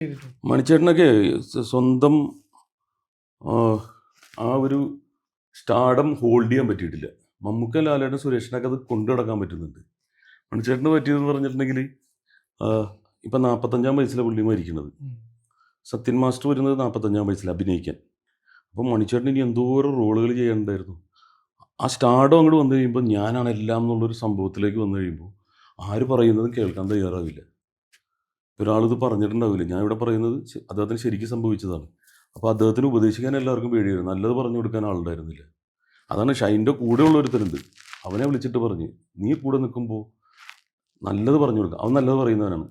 ചെയ്തിട്ടുണ്ട്. മണിച്ചേട്ടനൊക്കെ സ്വന്തം ആ ഒരു സ്റ്റാർഡം ഹോൾഡ് ചെയ്യാൻ പറ്റിയിട്ടില്ല. മമ്മൂക്ക, ലാലേട്ടൻ, സുരേഷിനൊക്കെ അത് കൊണ്ടു നടക്കാൻ പറ്റുന്നുണ്ട്. മണിച്ചേട്ടന് പറ്റിയതെന്ന് പറഞ്ഞിട്ടുണ്ടെങ്കിൽ ഇപ്പം 45-ാം വയസ്സിലാണ് പുള്ളി മരിക്കുന്നത്. സത്യൻ മാസ്റ്റർ വരുന്നത് 45-ാം വയസ്സിൽ അഭിനയിക്കാൻ. അപ്പം മണിച്ചേട്ടൻ ഇനി എന്തോരം റോളുകൾ ചെയ്യേണ്ടതായിരുന്നു. ആ സ്റ്റാർഡം അങ്ങോട്ട് വന്നു കഴിയുമ്പോൾ ഞാനാണ് എല്ലാം എന്നുള്ളൊരു സംഭവത്തിലേക്ക് വന്നു കഴിയുമ്പോൾ ആര് പറയുന്നതും കേൾക്കാൻ തയ്യാറാവില്ല. ഒരാളിത് പറഞ്ഞിട്ടുണ്ടാവില്ല. ഞാൻ ഇവിടെ പറയുന്നത് അദ്ദേഹത്തിന് ശരിക്കും സംഭവിച്ചതാണ്. അപ്പോൾ അദ്ദേഹത്തിന് ഉപദേശിക്കാൻ എല്ലാവർക്കും പേടിയായിരുന്നു. നല്ലത് പറഞ്ഞു കൊടുക്കാൻ ആളുണ്ടായിരുന്നില്ല. അതാണ് ഷൈൻ്റെ കൂടെയുള്ള ഒരുത്തരുണ്ട്. അവനെ വിളിച്ചിട്ട് പറഞ്ഞ്, നീ കൂടെ നിൽക്കുമ്പോൾ നല്ലത് പറഞ്ഞു കൊടുക്കുക. അവൻ നല്ലത് പറയുന്നവനാണ്.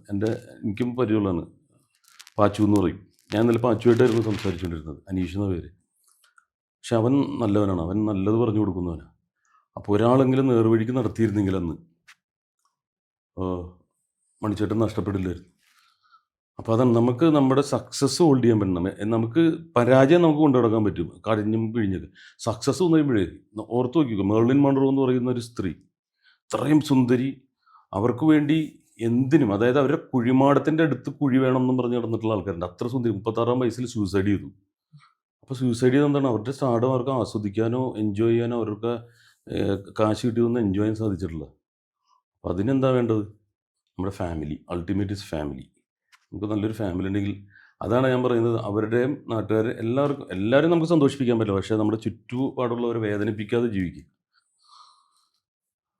എനിക്കും പരിചയമുള്ളതാണ്. പാച്ചു എന്ന് പറയും. ഞാൻ ഇന്നലെ പാച്ചുവായിട്ടായിരുന്നു സംസാരിച്ചുകൊണ്ടിരുന്നത്. അനീഷ് എന്ന പേര്. പക്ഷെ അവൻ നല്ലവനാണ്. അവൻ നല്ലത് പറഞ്ഞു കൊടുക്കുന്നവനാണ്. അപ്പോൾ ഒരാളെങ്കിലും നേർവഴിക്ക് നടത്തിയിരുന്നെങ്കിൽ അന്ന് മണിച്ചേട്ടൻ നഷ്ടപ്പെടില്ലായിരുന്നു. അപ്പോൾ അതാണ് നമുക്ക് നമ്മുടെ സക്സസ് ഹോൾഡ് ചെയ്യാൻ പറ്റണം. നമുക്ക് പരാജയം നമുക്ക് കൊണ്ടു നടക്കാൻ പറ്റും, കടിഞ്ഞും പിഴിഞ്ഞൊക്കെ. സക്സസ് എന്ന് പറയുമ്പോഴേ ഓർത്ത് നോക്കിക്കോ, മെർലിൻ മൺറോ എന്ന് പറയുന്ന ഒരു സ്ത്രീ, ഇത്രയും സുന്ദരി, അവർക്ക് വേണ്ടി എന്തിനും, അതായത് അവരുടെ കുഴിമാടത്തിൻ്റെ അടുത്ത് കുഴി വേണം എന്നും പറഞ്ഞ് നടന്നിട്ടുള്ള ആൾക്കാരുണ്ട്. അത്ര സുന്ദരി. 36-ാം വയസ്സിൽ സൂസൈഡ് ചെയ്തു. അപ്പോൾ സൂസൈഡ് ചെയ്ത് എന്താണ്, അവരുടെ സ്റ്റാർഡം അവർക്ക് ആസ്വദിക്കാനോ എൻജോയ് ചെയ്യാനോ അവർക്ക് കാശ് കിട്ടിയതൊന്നും എൻജോയ് ചെയ്യാൻ സാധിച്ചിട്ടില്ല. അപ്പോൾ അതിനെന്താ വേണ്ടത്? നമ്മുടെ ഫാമിലി. Ultimate is family. നമുക്ക് നല്ലൊരു ഫാമിലി ഉണ്ടെങ്കിൽ, അതാണ് ഞാൻ പറയുന്നത്, അവരുടെയും നാട്ടുകാർ എല്ലാവരും നമുക്ക് സന്തോഷിപ്പിക്കാൻ പറ്റില്ല. പക്ഷേ നമ്മുടെ ചുറ്റുപാടുള്ളവരെ വേദനിപ്പിക്കാതെ ജീവിക്കുക.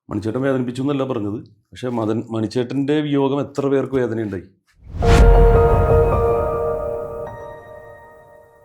മണിച്ചേട്ടൻ വേദനിപ്പിച്ചു എന്നല്ല പറഞ്ഞത്, പക്ഷേ മണിച്ചേട്ടൻ്റെ വിയോഗം എത്ര പേർക്ക് വേദനയുണ്ടായി.